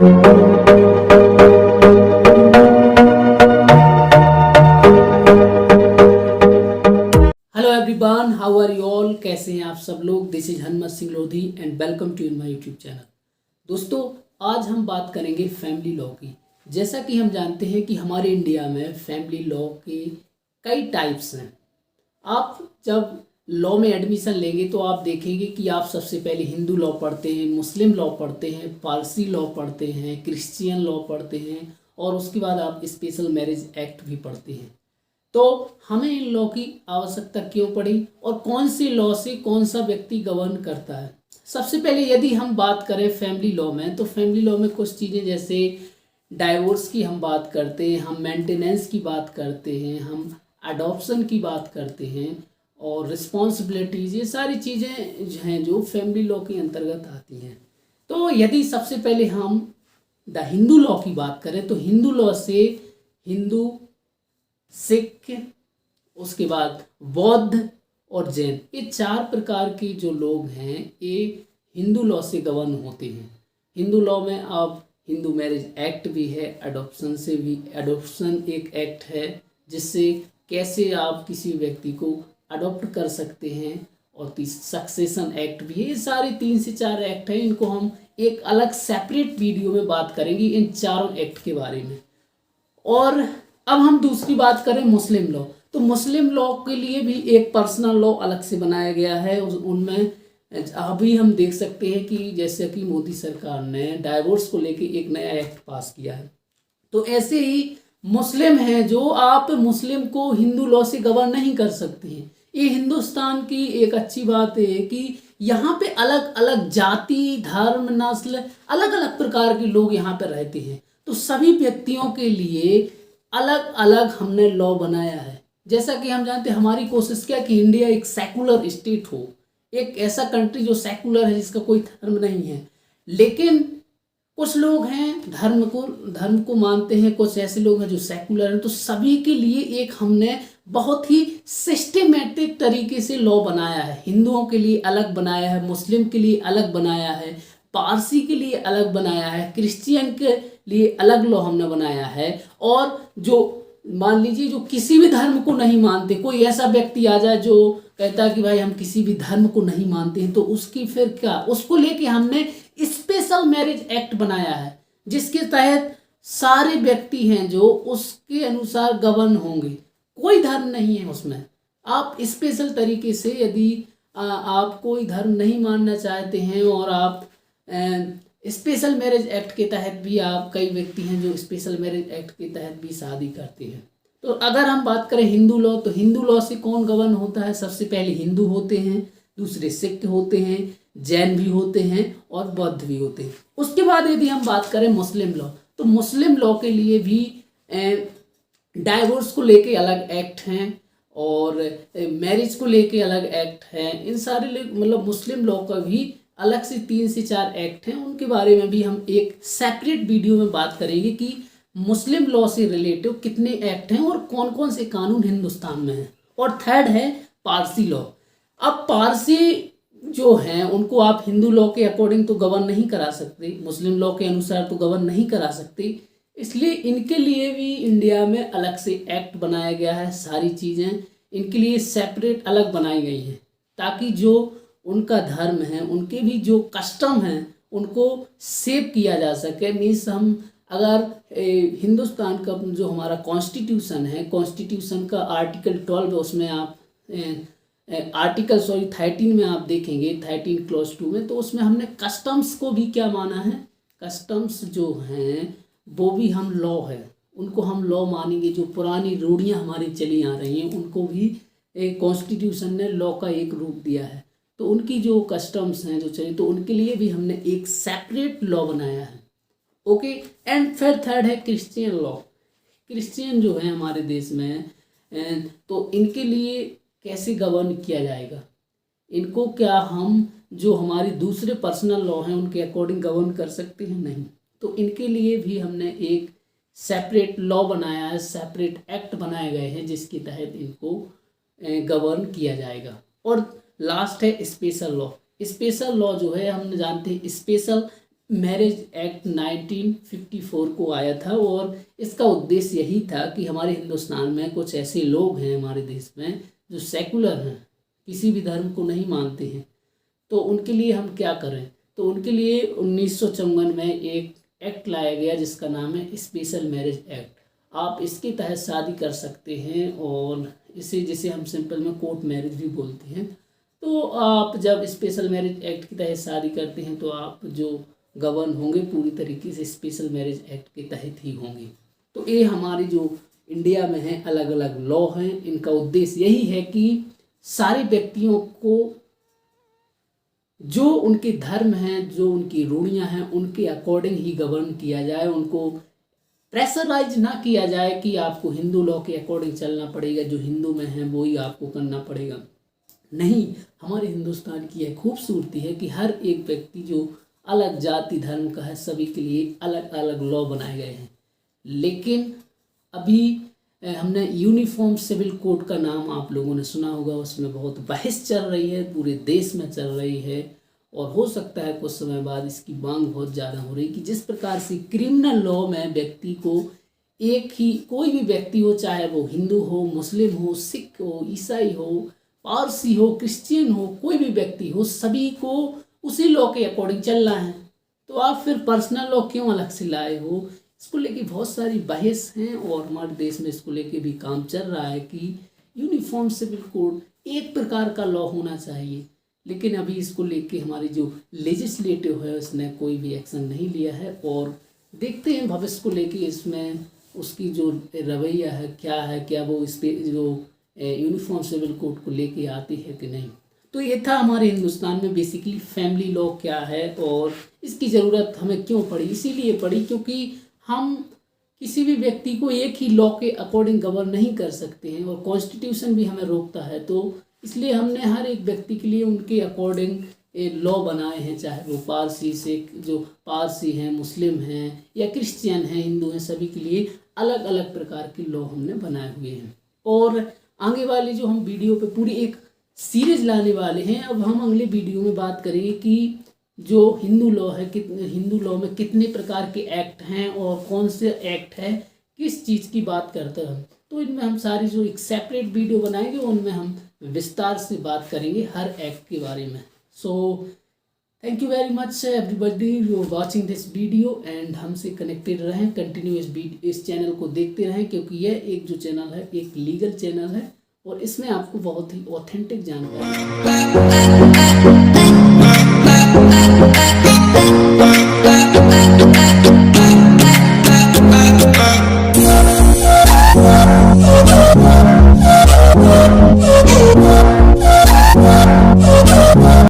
Hello everyone, how are you all. कैसे हैं आप सब लोग। This is Hanumat Singh Lodhi and welcome to my YouTube channel. दोस्तों, आज हम बात करेंगे फैमिली लॉ की। जैसा कि हम जानते हैं कि हमारे इंडिया में फैमिली लॉ के कई टाइप्स हैं। आप जब लॉ में एडमिशन लेंगे तो आप देखेंगे कि आप सबसे पहले हिंदू लॉ पढ़ते हैं, मुस्लिम लॉ पढ़ते हैं, पारसी लॉ पढ़ते हैं, क्रिश्चियन लॉ पढ़ते हैं और उसके बाद आप स्पेशल मैरिज एक्ट भी पढ़ते हैं। तो हमें इन लॉ की आवश्यकता क्यों पड़ी और कौन से लॉ से कौन सा व्यक्ति गवर्न करता है। सबसे पहले यदि हम बात करें फैमिली लॉ में, तो फैमिली लॉ में कुछ चीज़ें जैसे डाइवोर्स की हम बात करते हैं, हम मेंटेनेंस की बात करते हैं, हम अडॉप्शन की बात करते हैं और रिस्पॉन्सिबिलिटीज़, ये सारी चीज़ें हैं जो फैमिली लॉ के अंतर्गत आती हैं। तो यदि सबसे पहले हम द हिंदू लॉ की बात करें तो हिंदू लॉ से हिंदू, सिख, उसके बाद बौद्ध और जैन, ये चार प्रकार के जो लोग हैं ये हिंदू लॉ से गवर्न होते हैं। हिंदू लॉ में अब हिंदू मैरिज एक्ट भी है, अडॉप्शन से भी, अडॉप्शन एक एक्ट है जिससे कैसे आप किसी व्यक्ति को अडॉप्ट कर सकते हैं, और सक्सेशन एक्ट भी है। ये सारे 3 से 4 एक्ट हैं। इनको हम एक अलग सेपरेट वीडियो में बात करेंगे इन चारों एक्ट के बारे में। और अब हम दूसरी बात करें मुस्लिम लॉ, तो मुस्लिम लॉ के लिए भी एक पर्सनल लॉ अलग से बनाया गया है। उनमें अभी हम देख सकते हैं कि जैसे कि मोदी सरकार ने डाइवोर्स को लेके एक नया एक्ट पास किया है, तो ऐसे ही मुस्लिम हैं जो आप मुस्लिम को हिंदू लॉ से गवर्न नहीं कर सकते हैं। ये हिंदुस्तान की एक अच्छी बात है कि यहाँ पे अलग अलग जाति, धर्म, नस्ल, अलग अलग प्रकार के लोग यहाँ पे रहते हैं। तो सभी व्यक्तियों के लिए अलग अलग हमने लॉ बनाया है। जैसा कि हम जानते हैं, हमारी कोशिश क्या कि इंडिया एक सेकुलर स्टेट हो, एक ऐसा कंट्री जो सेकुलर है, जिसका कोई धर्म नहीं है। लेकिन कुछ लोग हैं धर्म को मानते हैं, कुछ ऐसे लोग हैं जो सेकुलर हैं। तो सभी के लिए एक हमने बहुत ही सिस्टमेटिक तरीके से लॉ बनाया है। हिंदुओं के लिए अलग बनाया है, मुस्लिम के लिए अलग बनाया है, पारसी के लिए अलग बनाया है, क्रिश्चियन के लिए अलग लॉ हमने बनाया है। और जो मान लीजिए जो किसी भी धर्म को नहीं मानते, कोई ऐसा व्यक्ति आ जाए जो कहता है कि भाई हम किसी भी धर्म को नहीं मानते हैं, तो उसकी फिर क्या, उसको लेके हमने स्पेशल मैरिज एक्ट बनाया है, जिसके तहत सारे व्यक्ति हैं जो उसके अनुसार गवर्न होंगे। कोई धर्म नहीं है उसमें। आप स्पेशल तरीके से यदि आप कोई धर्म नहीं मानना चाहते हैं और आप स्पेशल मैरिज एक्ट के तहत भी, आप कई व्यक्ति हैं जो स्पेशल मैरिज एक्ट के तहत भी शादी करते हैं। तो अगर हम बात करें हिंदू लॉ, तो हिंदू लॉ से कौन गवर्न होता है। सबसे पहले हिंदू होते हैं, दूसरे सिख होते हैं, जैन भी होते हैं और बौद्ध भी होते हैं। उसके बाद यदि हम बात करें मुस्लिम लॉ, तो मुस्लिम लॉ के लिए भी डाइवोर्स को लेके अलग एक्ट हैं और मैरिज को लेके अलग एक्ट हैं। इन सारे मतलब मुस्लिम लॉ का भी अलग से 3 से 4 एक्ट हैं। उनके बारे में भी हम एक सेपरेट वीडियो में बात करेंगे कि मुस्लिम लॉ से रिलेटिव कितने एक्ट हैं और कौन कौन से कानून हिंदुस्तान में हैं। और थर्ड है पारसी लॉ। अब पारसी जो हैं उनको आप हिंदू लॉ के अकॉर्डिंग तो गवर्न नहीं करा सकते, मुस्लिम लॉ के अनुसार तो गवर्न नहीं करा सकते, इसलिए इनके लिए भी इंडिया में अलग से एक्ट बनाया गया है। सारी चीज़ें इनके लिए सेपरेट अलग बनाई गई हैं, ताकि जो उनका धर्म है, उनके भी जो कस्टम हैं, उनको सेव किया जा सके। मीन्स हम अगर हिंदुस्तान का जो हमारा कॉन्स्टिट्यूशन है, कॉन्स्टिट्यूशन का आर्टिकल 12 है, उसमें आप आर्टिकल 13 में आप देखेंगे 13 क्लॉज 2 में, तो उसमें हमने कस्टम्स को भी क्या माना है। कस्टम्स जो हैं वो भी हम लॉ है, उनको हम लॉ मानेंगे। जो पुरानी रूढ़ियाँ हमारी चली आ रही हैं उनको भी कॉन्स्टिट्यूशन ने लॉ का एक रूप दिया है। तो उनकी जो कस्टम्स हैं जो चली, तो उनके लिए भी हमने एक सेपरेट लॉ बनाया है। ओके। एंड फिर थर्ड है क्रिश्चियन लॉ। क्रिश्चियन जो है हमारे देश में, तो इनके लिए कैसे गवर्न किया जाएगा, इनको क्या हम जो हमारी दूसरे पर्सनल लॉ हैं उनके अकॉर्डिंग गवर्न कर सकते हैं, नहीं। तो इनके लिए भी हमने एक सेपरेट लॉ बनाया है, सेपरेट एक्ट बनाए गए हैं जिसके तहत इनको गवर्न किया जाएगा। और लास्ट है स्पेशल लॉ। स्पेशल लॉ जो है हम जानते हैं, स्पेशल मैरिज एक्ट 1954 को आया था और इसका उद्देश्य यही था कि हमारे हिंदुस्तान में कुछ ऐसे लोग हैं हमारे देश में जो सेकुलर हैं, किसी भी धर्म को नहीं मानते हैं, तो उनके लिए हम क्या करें। तो उनके लिए 1954 में एक एक्ट लाया गया जिसका नाम है स्पेशल मैरिज एक्ट। आप इसके तहत शादी कर सकते हैं और इसे जिसे हम सिंपल में कोर्ट मैरिज भी बोलते हैं। तो आप जब स्पेशल मैरिज एक्ट के तहत शादी करते हैं तो आप जो गवर्न होंगे पूरी तरीके से स्पेशल मैरिज एक्ट के तहत ही होंगे। तो ये हमारे जो इंडिया में है अलग अलग लॉ हैं, इनका उद्देश्य यही है कि सारे व्यक्तियों को जो उनके धर्म हैं, जो उनकी रूढ़ियाँ हैं, उनके अकॉर्डिंग ही गवर्न किया जाए। उनको प्रेशराइज ना किया जाए कि आपको हिंदू लॉ के अकॉर्डिंग चलना पड़ेगा, जो हिंदू में है वो ही आपको करना पड़ेगा। नहीं, हमारे हिंदुस्तान की यह खूबसूरती है कि हर एक व्यक्ति जो अलग जाति धर्म का है, सभी के लिए अलग अलग लॉ बनाए गए हैं। लेकिन अभी हमने यूनिफॉर्म सिविल कोड का नाम आप लोगों ने सुना होगा, उसमें बहुत बहस चल रही है, पूरे देश में चल रही है और हो सकता है कुछ समय बाद इसकी मांग बहुत ज़्यादा हो रही कि जिस प्रकार से क्रिमिनल लॉ में व्यक्ति को एक ही कोई भी व्यक्ति हो, चाहे वो हिंदू हो, मुस्लिम हो, सिख हो, ईसाई हो, पारसी हो, क्रिश्चियन हो, कोई भी व्यक्ति हो, सभी को उसी लॉ के अकॉर्डिंग चलना है। तो आप फिर पर्सनल लॉ क्यों अलग से लाए हो? इसको लेके बहुत सारी बहस हैं और हमारे देश में इसको लेके भी काम चल रहा है कि यूनिफॉर्म सिविल कोड एक प्रकार का लॉ होना चाहिए। लेकिन अभी इसको लेके हमारी जो लेजिस्लेटिव है उसने कोई भी एक्शन नहीं लिया है और देखते हैं भविष्य को लेके इसमें उसकी जो रवैया है क्या वो इस पे जो यूनिफॉर्म सिविल कोड को लेके आती है कि नहीं। तो ये था हमारे हिंदुस्तान में बेसिकली फैमिली लॉ क्या है और इसकी ज़रूरत हमें क्यों पड़ी। इसीलिए पड़ी क्योंकि हम किसी भी व्यक्ति को एक ही लॉ के अकॉर्डिंग गवर्न नहीं कर सकते हैं और कॉन्स्टिट्यूशन भी हमें रोकता है। तो इसलिए हमने हर एक व्यक्ति के लिए उनके अकॉर्डिंग लॉ बनाए हैं, चाहे वो पारसी सिख जो पारसी हैं, मुस्लिम हैं या क्रिश्चियन हैं, हिंदू हैं, सभी के लिए अलग अलग प्रकार के लॉ हमने बनाए हुए हैं। और आगे वाली जो हम वीडियो पे पूरी एक सीरीज लाने वाले हैं। अब हम अगले वीडियो में बात करेंगे कि जो हिंदू लॉ है, हिंदू लॉ में कितने प्रकार के एक्ट हैं और कौन से एक्ट है किस चीज़ की बात करते हैं। तो इनमें हम सारी जो एक सेपरेट वीडियो बनाएंगे उनमें हम विस्तार से बात करेंगे हर एक्ट के बारे में। So thank you very much everybody you watching this video and हमसे कनेक्टेड रहें, कंटिन्यू इस चैनल को देखते रहें क्योंकि यह एक जो चैनल है एक लीगल चैनल है और इसमें आपको बहुत ही ऑथेंटिक जानकारी